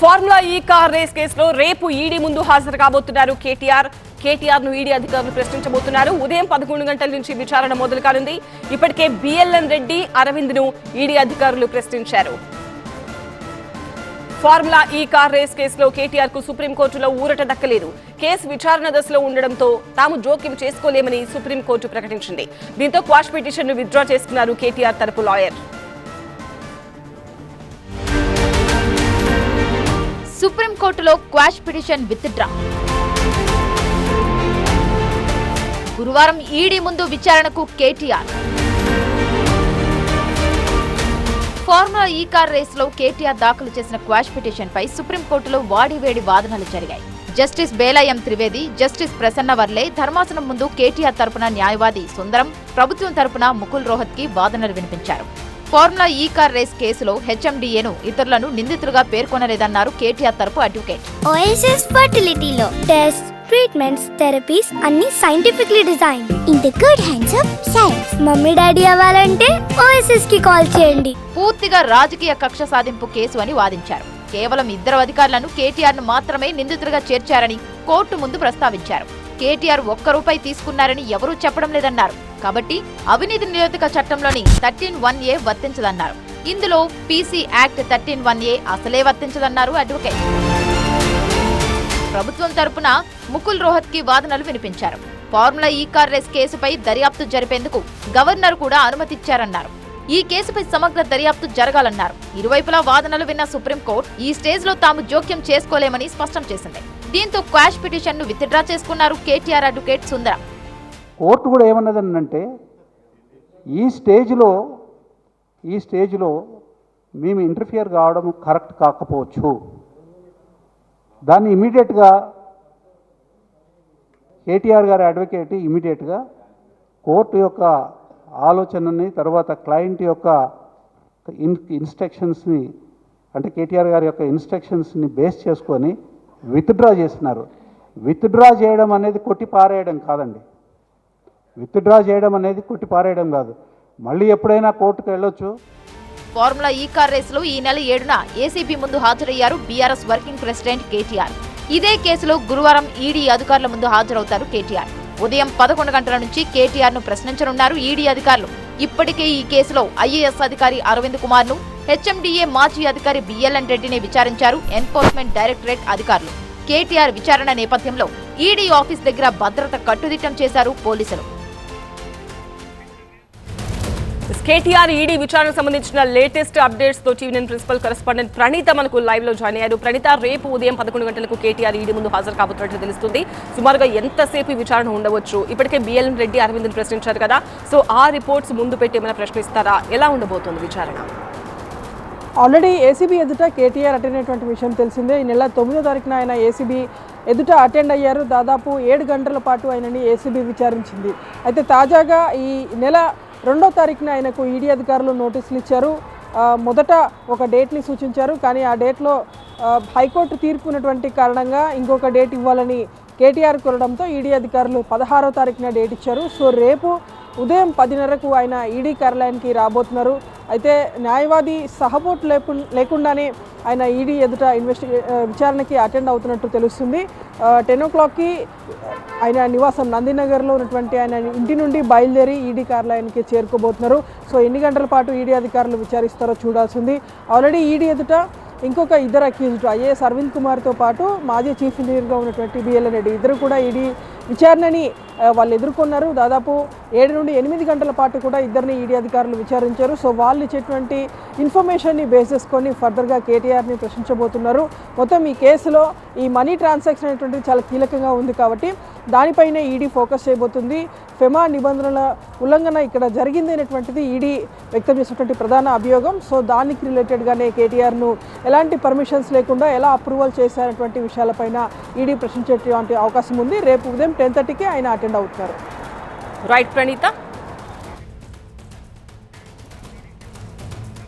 Formula ఈ car race కేసులో రేపు ఈడీ ముందు హాజరు కాబోతున్నారు కేటీఆర్ ను ఈడీ అధికారులు ప్రశ్నించబోతున్నారు. ఉదయం 11 గంటల నుంచి విచారణ మొదలు కానుంది. ఇప్పటికే బిఎల్ఎన్ రెడ్డి, అరవింద్ ను ఈడీ అధికారులు ప్రశ్నించారు. ఫార్ములా ఈ కార్ రేస్ కేసులో కేటీఆర్ కు సుప్రీంకోర్టులో ఊరట దక్కలేదు. కేసు విచారణ దశలో ఉండడంతో తాము జోక్యం చేసుకోలేమని సుప్రీంకోర్టు ప్రకటించింది. దీంతో క్వాష్ పిటిషన్ ను విత్డ్రా చేసుకున్నారు కేటీఆర్ తరపు లాయర్. సుప్రీంకోర్టులో క్వాష్ పిటిషన్ విత్డ్రా. గురువారం ఈడీ ముందు విచారణకు కేటీఆర్. ఫార్ములా ఈ కార్ రేసులో కేటీఆర్ దాఖలు చేసిన క్వాష్ పిటిషన్ పై సుప్రీంకోర్టులో వాడివేడి వాదనలు జరిగాయి. జస్టిస్ బేలయం త్రివేది, జస్టిస్ ప్రసన్న వర్లే ధర్మాసనం ముందు కేటీఆర్ తరపున న్యాయవాది సుందరం, ప్రభుత్వం తరపున ముకుల్ రోహత్ కి వాదనలు వినిపించారు. ఫార్ములా ఈ కార్ రేస్ కేసులో హెచ్ఎండిఏను ఇతరులను నిందితులుగా పేర్కొనలేదన్నారు కేటీఆర్ తరపు అడ్వకేట్. ఓఎస్ఎస్ ఫర్టిలిటీలో టెస్ట్, ట్రీట్మెంట్స్, థెరపీస్ అన్ని scientifically design in the good hands of science. Mummy daddy అవ్వాలంటే ఓఎస్ఎస్ కి కాల్ చేయండి. పూర్తిగా రాజకీయ కక్ష సాధింపు కేసు అని వాదించారు. కేవలం 2 అధికారులను కేటీఆర్ ను మాత్రమే నిందితులుగా చేర్చారని కోర్టు ముందు ప్రస్తావించారు. కేటీఆర్ ₹1 తీసుకున్నారని ఎవరూ చెప్పడం లేదన్నారు. కాబట్టి అవినీతి నిరోధక చట్టంలోని 13(1)A వర్తించదన్నారు. ఇందులో పీసీ యాక్ట్ 13(1)A అసలే వర్తించదన్నారు అడ్వకేట్. ప్రభుత్వం తరపున ముకుల్ రోహత్ కి వాదనలు వినిపించారు. ఫార్ములా ఈ కార్ రేస్ కేసుపై దర్యాప్తు జరిపేందుకు గవర్నర్ కూడా అనుమతిచ్చారన్నారు. ఈ కేసుపై సమగ్ర దర్యాప్తు జరగాలన్నారు. ఇరువైపులా వాదనలు విన్న సుప్రీంకోర్టు ఈ స్టేజ్ లో తాము జోక్యం చేసుకోలేమని స్పష్టం చేసింది. దీంతో క్వాష్ పిటిషన్ ను విత్డ్రా చేసుకున్నారు కేటీఆర్ అడ్వకేట్ సుందరం. కోర్టు కూడా ఏమన్నదంటే ఈ స్టేజ్లో మేము ఇంటర్ఫియర్ కావడం కరెక్ట్ కాకపోవచ్చు. దాన్ని ఇమీడియట్గా కేటీఆర్ గారి అడ్వకేట్ ఇమీడియట్గా కోర్టు యొక్క ఆలోచనని, తర్వాత క్లయింట్ యొక్క ఇన్స్ట్రక్షన్స్ని, అంటే కేటీఆర్ గారి యొక్క ఇన్స్ట్రక్షన్స్ని బేస్ చేసుకొని విత్డ్రా చేస్తున్నారు. విత్డ్రా చేయడం అనేది కొట్టి పారేయడం కాదండి. విత్డ్రా చేయడం అనేది కొట్టి పారేయడం కాదు. మళ్ళీ ఎప్పుడైనా కోర్టుకు వెళ్ళొచ్చు. ఫార్ములా ఈ కార్ రేసులో ఈ నెల 7న ఏసీబీ ముందు హాజరయ్యారు బీఆర్ఎస్ వర్కింగ్ ప్రెసిడెంట్ కేటీఆర్. ఇదే కేసులో గురువారం ఈడీ అధికారుల ముందు హాజరవుతారు కేటీఆర్. ఉదయం 11 గంటల నుంచి కేటీఆర్ ను ప్రశ్నించనున్నారు ఈడీ అధికారులు. ఇప్పటికే ఈ కేసులో ఐఏఎస్ అధికారి అరవింద్ కుమార్ ను, హెచ్ఎండిఏ మాజీ అధికారి బిఎల్ఎన్ రెడ్డిని విచారించారు ఎన్ఫోర్స్మెంట్ డైరెక్టరేట్ అధికారులు. కేటీఆర్ విచారణ నేపథ్యంలో ఈడీ ఆఫీస్ దగ్గర భద్రత కట్టుదిట్టం చేశారు పోలీసులు. కేటీఆర్ ఈడీ విచారణకు సంబంధించిన లేటెస్ట్ అప్డేట్స్ తో టీవీ9 ప్రిన్సిపల్ కరెస్పాండెంట్ ప్రణీత మనకు లైవ్ లో జాయిన్ అయ్యారు. ప్రణీత, రేపు ఉదయం 11 గంటలకు కేటీఆర్ ఈడీ ముందు హాజరు కాబోతున్నట్లు తెలుస్తుంది. సుమారుగా ఎంతసేపు విచారణ ఉండవచ్చు? ఇప్పటికే బిఎల్ఎన్ రెడ్డి, అరవింద్ ప్రశ్నించారు కదా, సో ఆ రిపోర్ట్స్ ముందు పెట్టి ఏమైనా ప్రశ్నిస్తారా? ఎలా ఉండబోతోంది విచారణ? ఆల్రెడీ ఏసీబీ ఎదుట కేటీఆర్ అటెండ్ అయినటువంటి విషయం తెలిసిందే. ఈ నెల 9వ తారీఖున ఆయన ఏసీబీ ఎదుట అటెండ్ అయ్యారు. దాదాపు 7 గంటల పాటు ఆయనని ఏసీబీ విచారించింది. అయితే తాజాగా ఈ నెల 2వ తారీఖున ఆయనకు ఈడీ అధికారులు నోటీసులు ఇచ్చారు. మొదట ఒక డేట్ని సూచించారు, కానీ ఆ డేట్లో హైకోర్టు తీర్పు ఉన్నటువంటి కారణంగా ఇంకొక డేట్ ఇవ్వాలని కేటీఆర్ కోరడంతో ఈడీ అధికారులు 16వ తారీఖున డేట్ ఇచ్చారు. సో రేపు ఉదయం 10:30కు ఆయన ఈడీ కార్యాలయానికి రాబోతున్నారు. అయితే న్యాయవాది సహపోర్ట్ లేకుండానే ఆయన ఈడీ ఎదుట విచారణకి అటెండ్ అవుతున్నట్టు తెలుస్తుంది. 10 o'clockకి ఆయన నివాసం నందినగర్లో ఉన్నటువంటి ఆయన ఇంటి నుండి బయలుదేరి ఈడీ కార్యాలయానికి చేరుకోబోతున్నారు. సో ఎన్ని గంటల పాటు ఈడీ అధికారులు విచారిస్తారో చూడాల్సింది. ఆల్రెడీ ఈడీ ఎదుట ఇంకొక 2 అక్యూజ్డ్ ఐఏఎస్ అరవింద్ కుమార్తో పాటు మాజీ చీఫ్ ఇంజనీర్గా ఉన్నటువంటి బిఎల్ఎన్ రెడ్డి, ఇద్దరు కూడా ఈడీ విచారణని వాళ్ళు ఎదుర్కొన్నారు. దాదాపు 7 నుండి 8 గంటల పాటు కూడా ఇద్దరిని ఈడీ అధికారులు విచారించారు. సో వాళ్ళు ఇచ్చేటువంటి ఇన్ఫర్మేషన్ని బేస్ చేసుకొని ఫర్దర్గా కేటీఆర్ని ప్రశ్నించబోతున్నారు. మొత్తం ఈ కేసులో ఈ మనీ ట్రాన్సాక్షన్ అనేటువంటిది చాలా కీలకంగా ఉంది కాబట్టి దానిపైనే ఈడీ ఫోకస్ చేయబోతుంది. ఫెమా నిబంధనల ఉల్లంఘన ఇక్కడ జరిగింది అనేటువంటిది ఈడీ వ్యక్తం చేసినటువంటి ప్రధాన అభియోగం. సో దానికి రిలేటెడ్గానే కేటీఆర్ను ఎలాంటి పర్మిషన్స్ లేకుండా ఎలా అప్రూవల్ చేశారనేటువంటి విషయాలపైన ఈడీ ప్రశ్నించేటువంటి అవకాశం ఉంది. రేపు ఉదయం 10:30కి ఆయన అటెండ్ అవుతున్నారు. రైట్ ప్రణీత.